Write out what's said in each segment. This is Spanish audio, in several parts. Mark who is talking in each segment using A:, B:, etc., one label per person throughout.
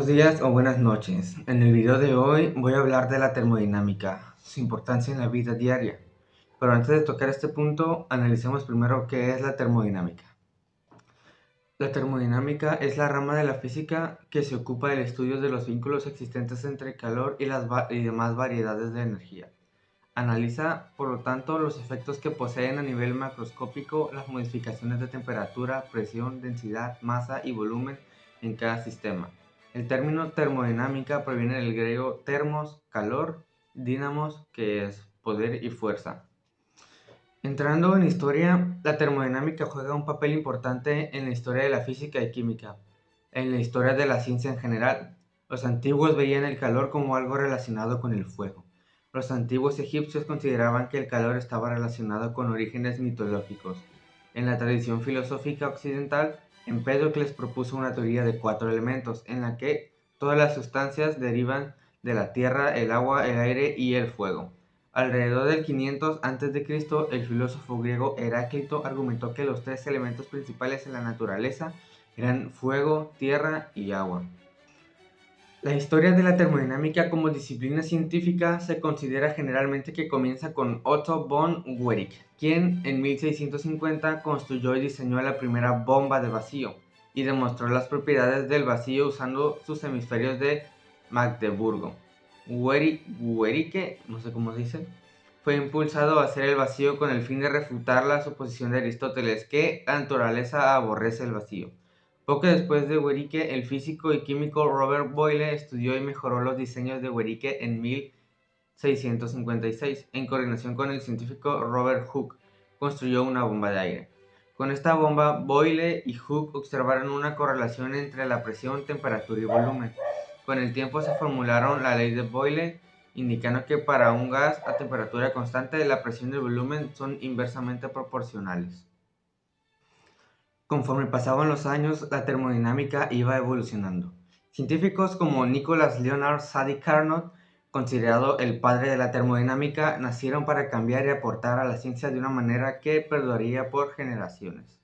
A: Buenos días o buenas noches. En el video de hoy voy a hablar de la termodinámica, su importancia en la vida diaria. Pero antes de tocar este punto, analicemos primero qué es la termodinámica. La termodinámica es la rama de la física que se ocupa del estudio de los vínculos existentes entre el calor y las demás variedades de energía. Analiza, por lo tanto, los efectos que poseen a nivel macroscópico las modificaciones de temperatura, presión, densidad, masa y volumen en cada sistema. El término termodinámica proviene del griego thermos, calor, dynamos, que es poder y fuerza. Entrando en historia, la termodinámica juega un papel importante en la historia de la física y química, en la historia de la ciencia en general. Los antiguos veían el calor como algo relacionado con el fuego. Los antiguos egipcios consideraban que el calor estaba relacionado con orígenes mitológicos. En la tradición filosófica occidental, Empédocles propuso una teoría de 4 elementos, en la que todas las sustancias derivan de la tierra, el agua, el aire y el fuego. Alrededor del 500 a.C., el filósofo griego Heráclito argumentó que los 3 elementos principales en la naturaleza eran fuego, tierra y agua. La historia de la termodinámica como disciplina científica se considera generalmente que comienza con Otto von Guericke, quien en 1650 construyó y diseñó la primera bomba de vacío y demostró las propiedades del vacío usando sus hemisferios de Magdeburgo. Guericke, no sé cómo se dice, fue impulsado a hacer el vacío con el fin de refutar la suposición de Aristóteles que la naturaleza aborrece el vacío. Poco después de Guericke, el físico y químico Robert Boyle estudió y mejoró los diseños de Guericke en 1656. En coordinación con el científico Robert Hooke, construyó una bomba de aire. Con esta bomba, Boyle y Hooke observaron una correlación entre la presión, temperatura y volumen. Con el tiempo se formularon la ley de Boyle, indicando que para un gas a temperatura constante, la presión y el volumen son inversamente proporcionales. Conforme pasaban los años, la termodinámica iba evolucionando. Científicos como Nicholas Leonard Sadi Carnot, considerado el padre de la termodinámica, nacieron para cambiar y aportar a la ciencia de una manera que perduraría por generaciones.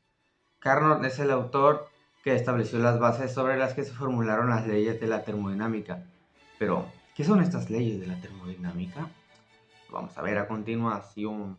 A: Carnot es el autor que estableció las bases sobre las que se formularon las leyes de la termodinámica. Pero, ¿qué son estas leyes de la termodinámica? Vamos a ver a continuación.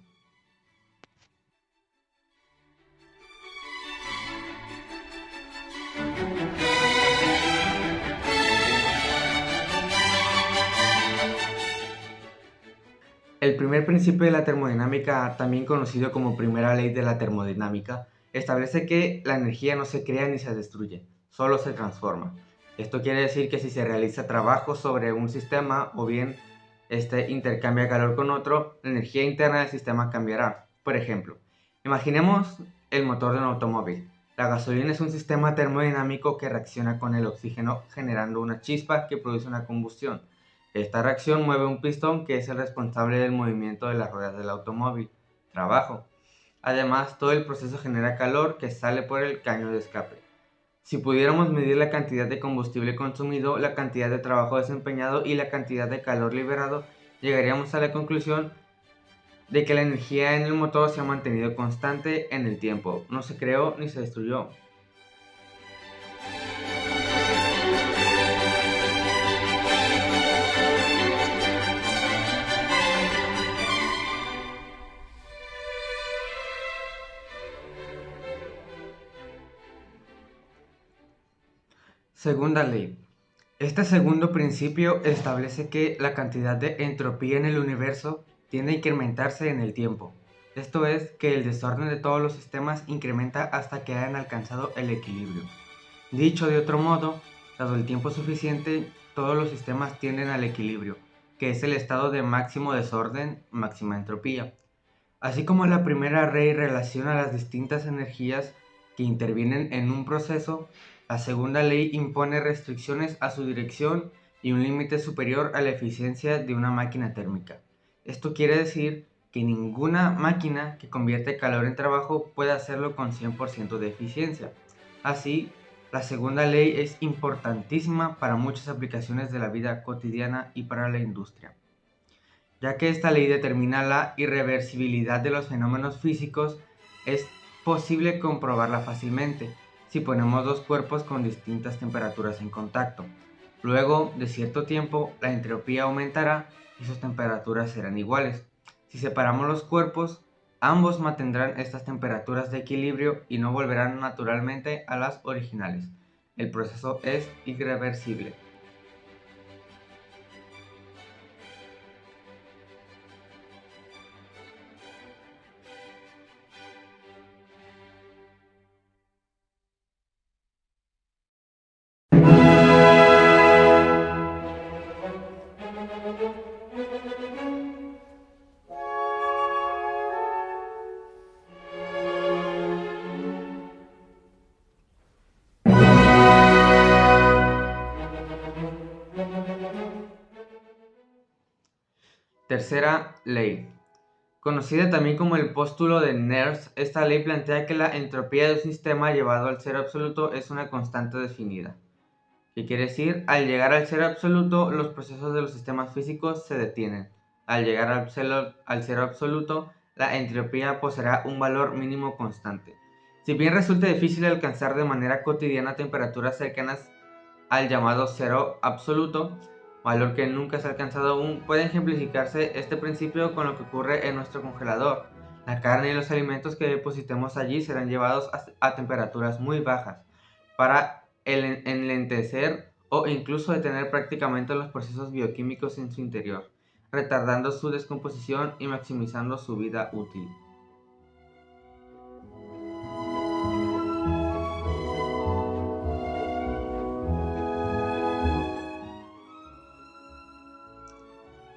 A: El primer principio de la termodinámica, también conocido como primera ley de la termodinámica, establece que la energía no se crea ni se destruye, solo se transforma. Esto quiere decir que si se realiza trabajo sobre un sistema o bien este intercambia calor con otro, la energía interna del sistema cambiará. Por ejemplo, imaginemos el motor de un automóvil. La gasolina es un sistema termodinámico que reacciona con el oxígeno generando una chispa que produce una combustión. Esta reacción mueve un pistón que es el responsable del movimiento de las ruedas del automóvil. Trabajo. Además, todo el proceso genera calor que sale por el caño de escape. Si pudiéramos medir la cantidad de combustible consumido, la cantidad de trabajo desempeñado y la cantidad de calor liberado, llegaríamos a la conclusión de que la energía en el motor se ha mantenido constante en el tiempo, no se creó ni se destruyó. Segunda ley. Este segundo principio establece que la cantidad de entropía en el universo tiende a incrementarse en el tiempo. Esto es, que el desorden de todos los sistemas incrementa hasta que hayan alcanzado el equilibrio. Dicho de otro modo, dado el tiempo suficiente, todos los sistemas tienden al equilibrio, que es el estado de máximo desorden, máxima entropía. Así como la primera ley relaciona las distintas energías que intervienen en un proceso, la segunda ley impone restricciones a su dirección y un límite superior a la eficiencia de una máquina térmica. Esto quiere decir que ninguna máquina que convierte calor en trabajo puede hacerlo con 100% de eficiencia. Así, la segunda ley es importantísima para muchas aplicaciones de la vida cotidiana y para la industria, ya que esta ley determina la irreversibilidad de los fenómenos físicos. Es posible comprobarla fácilmente si ponemos dos cuerpos con distintas temperaturas en contacto. Luego de cierto tiempo, la entropía aumentará y sus temperaturas serán iguales. Si separamos los cuerpos, ambos mantendrán estas temperaturas de equilibrio y no volverán naturalmente a las originales. El proceso es irreversible. Tercera ley. Conocida también como el póstulo de Nernst, esta ley plantea que la entropía de un sistema llevado al cero absoluto es una constante definida. ¿Qué quiere decir? Al llegar al cero absoluto, los procesos de los sistemas físicos se detienen. Al llegar al cero absoluto, la entropía poseerá un valor mínimo constante. Si bien resulta difícil alcanzar de manera cotidiana temperaturas cercanas al llamado cero absoluto, valor que nunca se ha alcanzado aún, puede ejemplificarse este principio con lo que ocurre en nuestro congelador. La carne y los alimentos que depositemos allí serán llevados a temperaturas muy bajas para enlentecer o incluso detener prácticamente los procesos bioquímicos en su interior, retardando su descomposición y maximizando su vida útil.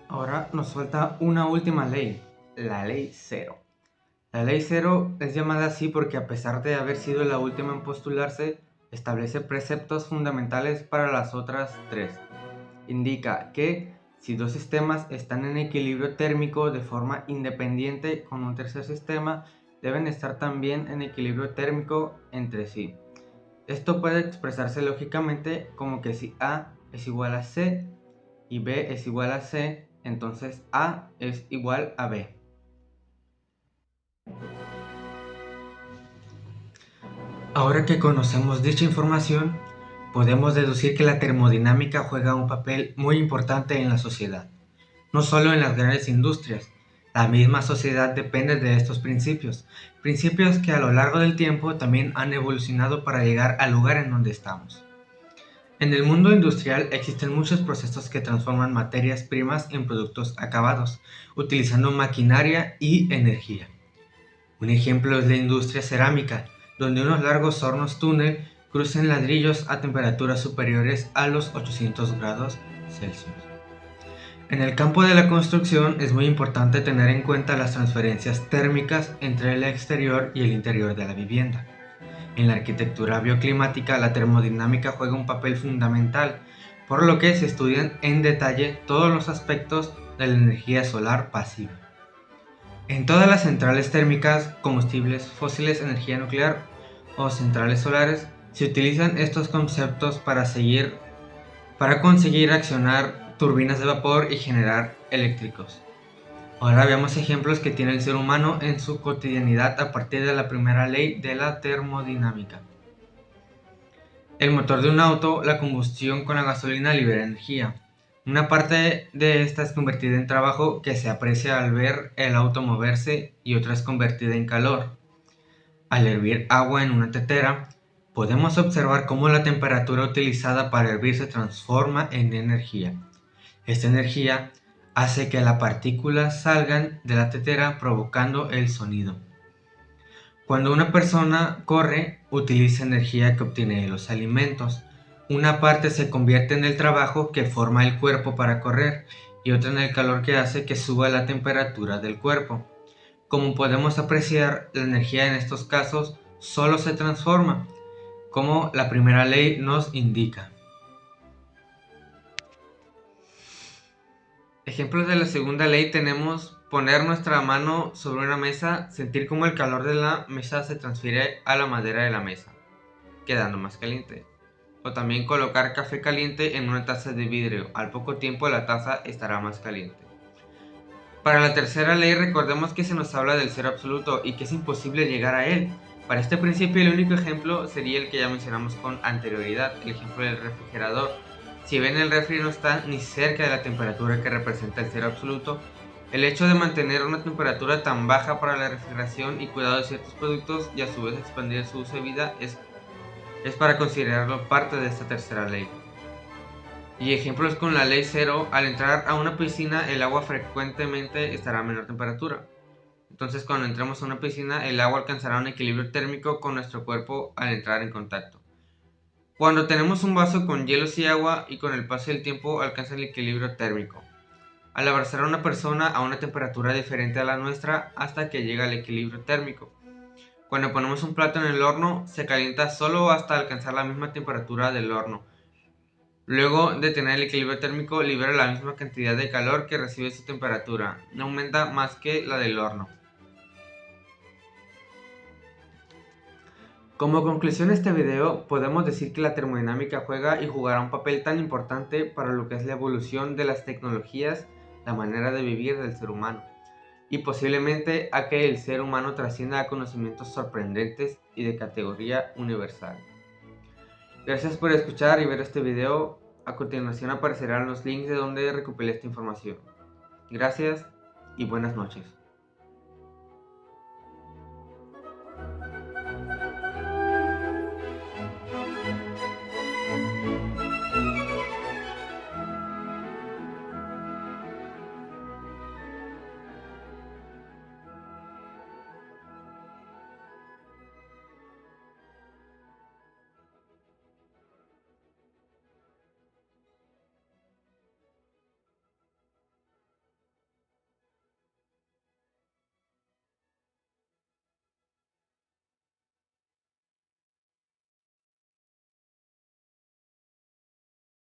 A: Ahora nos falta una última ley, la ley cero. La ley cero es llamada así porque, a pesar de haber sido la última en postularse, establece preceptos fundamentales para las otras tres. Indica que si dos sistemas están en equilibrio térmico de forma independiente con un tercer sistema, deben estar también en equilibrio térmico entre sí. Esto puede expresarse lógicamente como que si A es igual a C y B es igual a C, entonces A es igual a B. Ahora que conocemos dicha información, podemos deducir que la termodinámica juega un papel muy importante en la sociedad, no solo en las grandes industrias. La misma sociedad depende de estos principios, principios que a lo largo del tiempo también han evolucionado para llegar al lugar en donde estamos. En el mundo industrial existen muchos procesos que transforman materias primas en productos acabados, utilizando maquinaria y energía. Un ejemplo es la industria cerámica, donde unos largos hornos túnel cruzan ladrillos a temperaturas superiores a los 800 grados Celsius. En el campo de la construcción es muy importante tener en cuenta las transferencias térmicas entre el exterior y el interior de la vivienda. En la arquitectura bioclimática, la termodinámica juega un papel fundamental, por lo que se estudian en detalle todos los aspectos de la energía solar pasiva. En todas las centrales térmicas, combustibles fósiles, energía nuclear o centrales solares, se utilizan estos conceptos para conseguir accionar turbinas de vapor y generar eléctricos. Ahora veamos ejemplos que tiene el ser humano en su cotidianidad a partir de la primera ley de la termodinámica. El motor de un auto, la combustión con la gasolina libera energía. Una parte de esta es convertida en trabajo, que se aprecia al ver el auto moverse, y otra es convertida en calor. Al hervir agua en una tetera, podemos observar cómo la temperatura utilizada para hervir se transforma en energía. Esta energía hace que las partículas salgan de la tetera, provocando el sonido. Cuando una persona corre, utiliza energía que obtiene de los alimentos. Una parte se convierte en el trabajo que forma el cuerpo para correr, y otra en el calor que hace que suba la temperatura del cuerpo. Como podemos apreciar, la energía en estos casos solo se transforma, como la primera ley nos indica. Ejemplos de la segunda ley tenemos: poner nuestra mano sobre una mesa, sentir cómo el calor de la mesa se transfiere a la madera de la mesa, quedando más caliente. O también colocar café caliente en una taza de vidrio, al poco tiempo la taza estará más caliente. Para la tercera ley, recordemos que se nos habla del cero absoluto y que es imposible llegar a él. Para este principio, el único ejemplo sería el que ya mencionamos con anterioridad, el ejemplo del refrigerador. Si bien el refri no está ni cerca de la temperatura que representa el cero absoluto, el hecho de mantener una temperatura tan baja para la refrigeración y cuidado de ciertos productos y a su vez expandir su uso de vida es para considerarlo parte de esta tercera ley. Y ejemplos con la ley cero: al entrar a una piscina el agua frecuentemente estará a menor temperatura. Entonces cuando entremos a una piscina el agua alcanzará un equilibrio térmico con nuestro cuerpo al entrar en contacto. Cuando tenemos un vaso con hielos y agua y con el paso del tiempo alcanza el equilibrio térmico. Al abrazar a una persona a una temperatura diferente a la nuestra hasta que llega al equilibrio térmico. Cuando ponemos un plato en el horno se calienta solo hasta alcanzar la misma temperatura del horno. Luego de tener el equilibrio térmico libera la misma cantidad de calor que recibe su temperatura, no aumenta más que la del horno. Como conclusión de este video, podemos decir que la termodinámica juega y jugará un papel tan importante para lo que es la evolución de las tecnologías, la manera de vivir del ser humano, y posiblemente a que el ser humano trascienda a conocimientos sorprendentes y de categoría universal. Gracias por escuchar y ver este video. A continuación aparecerán los links de donde recopilé esta información. Gracias y buenas noches.